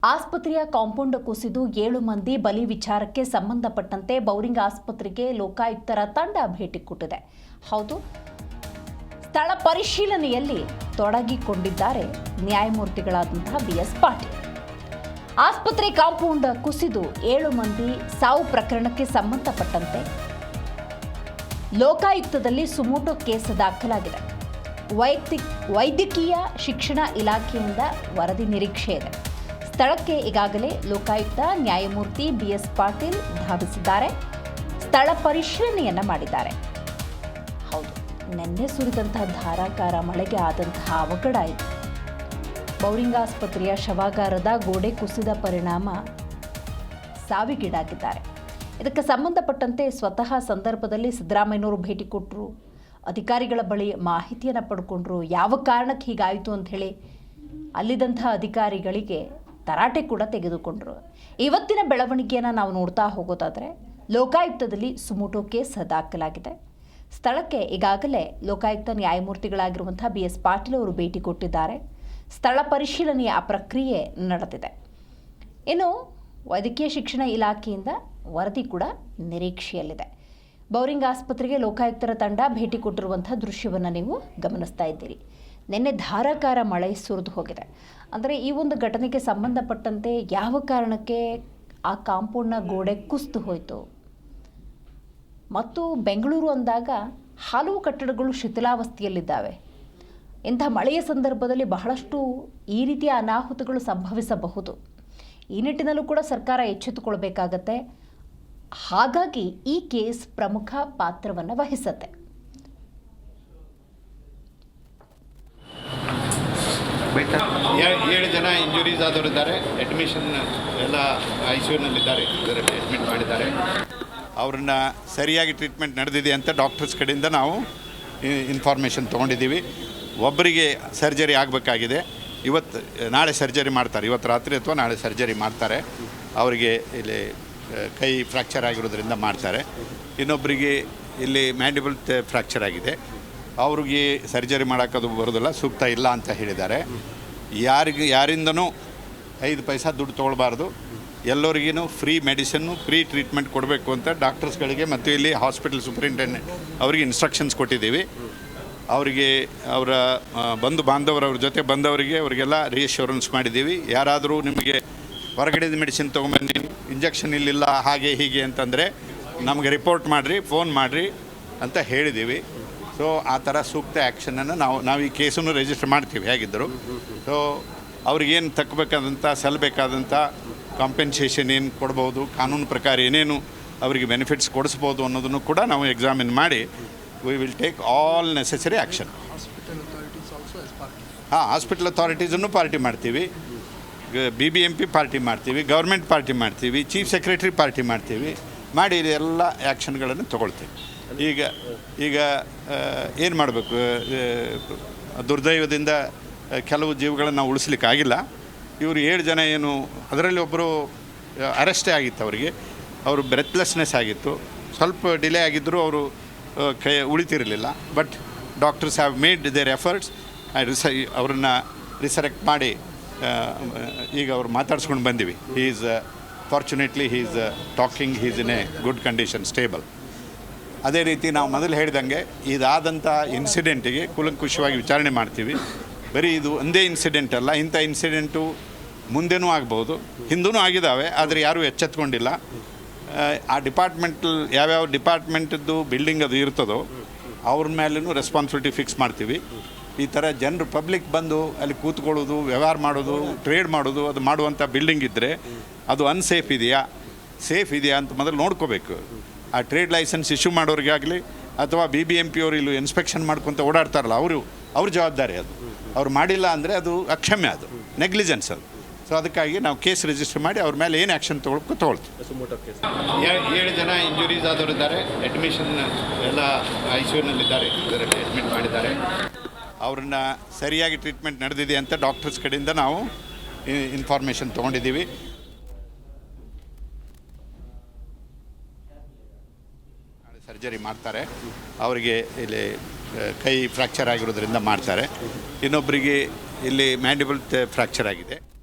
ಆಸ್ಪತ್ರೆಯ ಕಾಂಪೌಂಡ್ ಕುಸಿದು 7 ಮಂದಿ ಬಲಿ ವಿಚಾರಕ್ಕೆ ಸಂಬಂಧಪಟ್ಟಂತೆ ಬೌರಿಂಗ್ ಆಸ್ಪತ್ರೆಗೆ ಲೋಕಾಯುಕ್ತರ ತಂಡ ಭೇಟಿ ಕೊಟ್ಟಿದೆ. ಹೌದು, ಸ್ಥಳ ಪರಿಶೀಲನೆಯಲ್ಲಿ ತೊಡಗಿಕೊಂಡಿದ್ದಾರೆ ನ್ಯಾಯಮೂರ್ತಿಗಳಾದಂತಹ BS ಪಾಟೀಲ್. ಆಸ್ಪತ್ರೆ ಕಾಂಪೌಂಡ್ ಕುಸಿದು 7 ಮಂದಿ ಸಾವು ಪ್ರಕರಣಕ್ಕೆ ಸಂಬಂಧಪಟ್ಟಂತೆ ಲೋಕಾಯುಕ್ತದಲ್ಲಿ ಸುಮೋಟೋ ಕೇಸ್ ದಾಖಲಾಗಿದೆ. ವೈದ್ಯಕೀಯ ಶಿಕ್ಷಣ ಇಲಾಖೆಯಿಂದ ವರದಿ ನಿರೀಕ್ಷೆ ಇದೆ. ಸ್ಥಳಕ್ಕೆ ಈಗಾಗಲೇ ಲೋಕಾಯುಕ್ತ ನ್ಯಾಯಮೂರ್ತಿ BS ಪಾಟೀಲ್ ಧಾವಿಸಿದ್ದಾರೆ. ಸ್ಥಳ ಪರಿಶೀಲನೆಯನ್ನ ಮಾಡಿದ್ದಾರೆ. ಹೌದು, ನಿನ್ನೆ ಸುರಿದಂತಹ ಧಾರಾಕಾರ ಮಳೆಗೆ ಆದಂತಹ ಅವಘಡ ಇದು. ಬೌರಿಂಗ್ ಆಸ್ಪತ್ರೆಯ ಶವಾಗಾರದ ಗೋಡೆ ಕುಸಿದ ಪರಿಣಾಮ ಸಾವಿಗೀಡಾಗಿದ್ದಾರೆ. ಇದಕ್ಕೆ ಸಂಬಂಧಪಟ್ಟಂತೆ ಸ್ವತಃ ಸಂದರ್ಭದಲ್ಲಿ ಸಿದ್ದರಾಮಯ್ಯನವರು ಭೇಟಿ ಕೊಟ್ಟರು, ಅಧಿಕಾರಿಗಳ ಬಳಿ ಮಾಹಿತಿಯನ್ನು ಪಡ್ಕೊಂಡ್ರು. ಯಾವ ಕಾರಣಕ್ಕೆ ಹೀಗಾಯಿತು ಅಂತ ಹೇಳಿ ಅಲ್ಲಿದ್ದಂತಹ ಅಧಿಕಾರಿಗಳಿಗೆ ತರಾಟೆ ಕೂಡ ತೆಗೆದುಕೊಂಡ್ರು. ಇವತ್ತಿನ ಬೆಳವಣಿಗೆಯನ್ನು ನಾವು ನೋಡ್ತಾ ಹೋಗೋದಾದರೆ ಲೋಕಾಯುಕ್ತದಲ್ಲಿ ಸುಮೋಟೋ ಕೇಸ್ ದಾಖಲಾಗಿದೆ. ಸ್ಥಳಕ್ಕೆ ಈಗಾಗಲೇ ಲೋಕಾಯುಕ್ತ ನ್ಯಾಯಮೂರ್ತಿಗಳಾಗಿರುವಂತಹ BS ಪಾಟೀಲ್ ಅವರು ಭೇಟಿ ಕೊಟ್ಟಿದ್ದಾರೆ. ಸ್ಥಳ ಪರಿಶೀಲನೆಯ ಪ್ರಕ್ರಿಯೆ ನಡೆದಿದೆ. ಇನ್ನು ವೈದ್ಯಕೀಯ ಶಿಕ್ಷಣ ಇಲಾಖೆಯಿಂದ ವರದಿ ಕೂಡ ನಿರೀಕ್ಷೆಯಲ್ಲಿದೆ. ಬೌರಿಂಗ್ ಆಸ್ಪತ್ರೆಗೆ ಲೋಕಾಯುಕ್ತರ ತಂಡ ಭೇಟಿ ಕೊಟ್ಟಿರುವಂತಹ ದೃಶ್ಯವನ್ನು ನೀವು ಗಮನಿಸ್ತಾ ಇದ್ದೀರಿ. ನಿನ್ನೆ ಧಾರಾಕಾರ ಮಳೆ ಸುರಿದು ಹೋಗಿದೆ. ಅಂದರೆ ಈ ಒಂದು ಘಟನೆಗೆ ಸಂಬಂಧಪಟ್ಟಂತೆ ಯಾವ ಕಾರಣಕ್ಕೆ ಆ ಕಾಂಪೌಂಡ್ನ ಗೋಡೆ ಕುಸಿದು ಹೋಯಿತು ಮತ್ತು ಬೆಂಗಳೂರು ಅಂದಾಗ ಹಲವು ಕಟ್ಟಡಗಳು ಶಿಥಿಲಾವಸ್ಥೆಯಲ್ಲಿದ್ದಾವೆ. ಇಂಥ ಮಳೆಯ ಸಂದರ್ಭದಲ್ಲಿ ಬಹಳಷ್ಟು ಈ ರೀತಿಯ ಅನಾಹುತಗಳು ಸಂಭವಿಸಬಹುದು. ಈ ನಿಟ್ಟಿನಲ್ಲೂ ಕೂಡ ಸರ್ಕಾರ ಎಚ್ಚೆತ್ತುಕೊಳ್ಬೇಕಾಗತ್ತೆ. ಹಾಗಾಗಿ ಈ ಕೇಸ್ ಪ್ರಮುಖ ಪಾತ್ರವನ್ನು ವಹಿಸುತ್ತೆ. ಏಳು ಜನ ಇಂಜುರೀಸ್ ಆದವರಿದ್ದಾರೆ. ಅಡ್ಮಿಷನ್ ಎಲ್ಲ ICUನಲ್ಲಿದ್ದಾರೆ, ಇದರಲ್ಲಿ ಅಡ್ಮಿಟ್ ಮಾಡಿದ್ದಾರೆ. ಅವ್ರನ್ನ ಸರಿಯಾಗಿ ಟ್ರೀಟ್ಮೆಂಟ್ ನಡೆದಿದೆ ಅಂತ ಡಾಕ್ಟರ್ಸ್ ಕಡೆಯಿಂದ ನಾವು ಇನ್ಫಾರ್ಮೇಷನ್ ತೊಗೊಂಡಿದ್ದೀವಿ. ಒಬ್ಬರಿಗೆ ಸರ್ಜರಿ ಆಗಬೇಕಾಗಿದೆ. ನಾಳೆ ಸರ್ಜರಿ ಮಾಡ್ತಾರೆ. ಇವತ್ತು ರಾತ್ರಿ ಅಥವಾ ನಾಳೆ ಸರ್ಜರಿ ಮಾಡ್ತಾರೆ. ಅವರಿಗೆ ಇಲ್ಲಿ ಕೈ ಫ್ರ್ಯಾಕ್ಚರ್ ಆಗಿರೋದ್ರಿಂದ ಮಾಡ್ತಾರೆ. ಇನ್ನೊಬ್ಬರಿಗೆ ಇಲ್ಲಿ ಮ್ಯಾಂಡಿಬಲ್ ಫ್ರ್ಯಾಕ್ಚರ್ ಆಗಿದೆ. ಅವ್ರಿಗೆ ಸರ್ಜರಿ ಮಾಡೋಕ್ಕದು ಬರೋದಿಲ್ಲ, ಸೂಕ್ತ ಇಲ್ಲ ಅಂತ ಹೇಳಿದ್ದಾರೆ. ಯಾರಿಂದನೂ 5 ಪೈಸಾ ದುಡ್ಡು ತೊಗೊಳ್ಬಾರ್ದು. ಎಲ್ಲರಿಗೂ ಫ್ರೀ ಮೆಡಿಸಿನ್ನು, ಫ್ರೀ ಟ್ರೀಟ್ಮೆಂಟ್ ಕೊಡಬೇಕು ಅಂತ ಡಾಕ್ಟರ್ಸ್ಗಳಿಗೆ ಮತ್ತು ಇಲ್ಲಿ ಹಾಸ್ಪಿಟಲ್ ಸೂಪರಿಂಟೆಂಡೆಂಟ್ ಅವರಿಗೆ ಇನ್ಸ್ಟ್ರಕ್ಷನ್ಸ್ ಕೊಟ್ಟಿದ್ದೀವಿ. ಅವರಿಗೆ ಅವರ ಬಂಧು ಬಾಂಧವರವ್ರ ಜೊತೆ ಬಂದವರಿಗೆ ಅವರಿಗೆಲ್ಲ ರಿಯಶ್ಯೂರೆನ್ಸ್ ಮಾಡಿದ್ದೀವಿ. ಯಾರಾದರೂ ನಿಮಗೆ ಹೊರಗಡೆದ ಮೆಡಿಸಿನ್ ತೊಗೊಂಬನ್ನಿ, ಇಂಜೆಕ್ಷನ್ ಇಲ್ಲಿಲ್ಲ, ಹಾಗೆ ಹೀಗೆ ಅಂತಂದರೆ ನಮಗೆ ರಿಪೋರ್ಟ್ ಮಾಡಿರಿ, ಫೋನ್ ಮಾಡಿರಿ ಅಂತ ಹೇಳಿದ್ದೀವಿ. ಸೊ ಆ ಥರ ಸೂಕ್ತ ಆ್ಯಕ್ಷನನ್ನು ನಾವು ಈ ಕೇಸನ್ನು ರಿಜಿಸ್ಟರ್ ಮಾಡ್ತೀವಿ ಹೇಗಿದ್ದರು. ಸೊ ಅವ್ರಿಗೇನು ತಕ್ಕಬೇಕಾದಂಥ ಸಲ್ಲಬೇಕಾದಂಥ ಕಾಂಪೆನ್ಸೇಷನ್ ಏನು ಕೊಡ್ಬೋದು, ಕಾನೂನು ಪ್ರಕಾರ ಏನೇನು ಅವರಿಗೆ ಬೆನಿಫಿಟ್ಸ್ ಕೊಡಿಸ್ಬೋದು ಅನ್ನೋದನ್ನು ಕೂಡ ನಾವು ಎಕ್ಸಾಮಿನ್ ಮಾಡಿ we will take all necessary action. Hospital ಅಥಾರಿಟೀಸನ್ನು ಪಾರ್ಟಿ ಮಾಡ್ತೀವಿ, BBMP ಪಾರ್ಟಿ ಮಾಡ್ತೀವಿ, ಗೌರ್ಮೆಂಟ್ ಪಾರ್ಟಿ ಮಾಡ್ತೀವಿ, ಚೀಫ್ ಸೆಕ್ರೆಟರಿ ಪಾರ್ಟಿ ಮಾಡ್ತೀವಿ. ಮಾಡಿ ಎಲ್ಲ ಆ್ಯಕ್ಷನ್ಗಳನ್ನು ತೊಗೊಳ್ತೀವಿ. ಈಗ ಏನು ಮಾಡಬೇಕು, ದುರ್ದೈವದಿಂದ ಕೆಲವು ಜೀವಗಳನ್ನು ನಾವು ಉಳಿಸ್ಲಿಕ್ಕಾಗಿಲ್ಲ. ಇವರು 7 ಜನ ಏನು, ಅದರಲ್ಲಿ ಒಬ್ಬರು ಅರೆಸ್ಟೇ ಆಗಿತ್ತು. ಅವರು ಬ್ರೆತ್ಲೆಸ್ನೆಸ್ ಆಗಿತ್ತು. ಸ್ವಲ್ಪ ಡಿಲೇ ಆಗಿದ್ದರೂ ಅವರು ಉಳಿತಿರಲಿಲ್ಲ. But doctors have made their efforts. ಅವರನ್ನು ರಿಸರೆಕ್ಟ್ ಮಾಡಿ ಈಗ ಅವ್ರು ಮಾತಾಡ್ಸ್ಕೊಂಡು ಬಂದೀವಿ. Fortunately he is talking, he is in a good condition, stable. ಅದೇ ರೀತಿ ನಾವು ಮೊದಲು ಹೇಳಿದಂಗೆ ಇದಾದಂಥ ಇನ್ಸಿಡೆಂಟಿಗೆ ಕೂಲಂಕುಷವಾಗಿ ವಿಚಾರಣೆ ಮಾಡ್ತೀವಿ. ಬರೀ ಇದು ಒಂದೇ ಇನ್ಸಿಡೆಂಟ್ ಅಲ್ಲ, ಇಂಥ ಇನ್ಸಿಡೆಂಟು ಮುಂದೆನೂ ಆಗ್ಬೋದು, ಹಿಂದೂ ಆಗಿದ್ದಾವೆ. ಆದರೆ ಯಾರೂ ಎಚ್ಚೆತ್ಕೊಂಡಿಲ್ಲ. ಆ ಯಾವ್ಯಾವ ಡಿಪಾರ್ಟ್ಮೆಂಟದ್ದು ಬಿಲ್ಡಿಂಗ್ ಅದು ಇರ್ತದೋ ಅವ್ರ ಮೇಲೂ ರೆಸ್ಪಾನ್ಸಿಬಿಲಿಟಿ ಫಿಕ್ಸ್ ಮಾಡ್ತೀವಿ. ಈ ಥರ ಜನರು ಪಬ್ಲಿಕ್ ಬಂದು ಅಲ್ಲಿ ಕೂತ್ಕೊಳ್ಳೋದು, ವ್ಯವಹಾರ ಮಾಡೋದು, ಟ್ರೇಡ್ ಮಾಡೋದು, ಅದು ಮಾಡುವಂಥ ಬಿಲ್ಡಿಂಗ್ ಇದ್ದರೆ ಅದು ಅನ್ಸೇಫ್ ಇದೆಯಾ, ಸೇಫ್ ಇದೆಯಾ ಅಂತ ಮೊದಲು ನೋಡ್ಕೋಬೇಕು. ಆ ಟ್ರೇಡ್ ಲೈಸೆನ್ಸ್ ಇಶ್ಯೂ ಮಾಡೋರಿಗಾಗಲಿ ಅಥವಾ BBMP ಅವರು ಇಲ್ಲಿ ಇನ್ಸ್ಪೆಕ್ಷನ್ ಮಾಡ್ಕೊತ ಓಡಾಡ್ತಾರಲ್ಲ, ಅವ್ರ ಜವಾಬ್ದಾರಿ ಅದು. ಅವ್ರು ಮಾಡಿಲ್ಲ ಅಂದರೆ ಅದು ಅಕ್ಷಮ್ಯ, ಅದು ನೆಗ್ಲಿಜೆನ್ಸ್ ಅದು. ಸೊ ಅದಕ್ಕಾಗಿ ನಾವು ಕೇಸ್ ರಿಜಿಸ್ಟರ್ ಮಾಡಿ ಅವ್ರ ಮೇಲೆ ಏನು ಆ್ಯಕ್ಷನ್ ತೊಗೊಳ್ತೀವಿ. 7 ಜನ ಇಂಜುರೀಸ್ ಆದವರಿದ್ದಾರೆ. ಅಡ್ಮಿಷನ್ ಎಲ್ಲ ICUನಲ್ಲಿದ್ದಾರೆ, ಇದರಲ್ಲಿ ಅಡ್ಮಿಟ್ ಮಾಡಿದ್ದಾರೆ. ಅವ್ರನ್ನ ಸರಿಯಾಗಿ ಟ್ರೀಟ್ಮೆಂಟ್ ನಡೆದಿದೆ ಅಂತ ಡಾಕ್ಟರ್ಸ್ ಕಡೆಯಿಂದ ನಾವು ಇನ್ಫಾರ್ಮೇಷನ್ ತೊಗೊಂಡಿದ್ದೀವಿ. ನಾಳೆ ಸರ್ಜರಿ ಮಾಡ್ತಾರೆ. ಅವರಿಗೆ ಇಲ್ಲಿ ಕೈ ಫ್ರ್ಯಾಕ್ಚರ್ ಆಗಿರೋದ್ರಿಂದ ಮಾಡ್ತಾರೆ. ಇನ್ನೊಬ್ಬರಿಗೆ ಇಲ್ಲಿ ಮ್ಯಾಂಡಿಬಲ್ ಫ್ರ್ಯಾಕ್ಚರ್ ಆಗಿದೆ.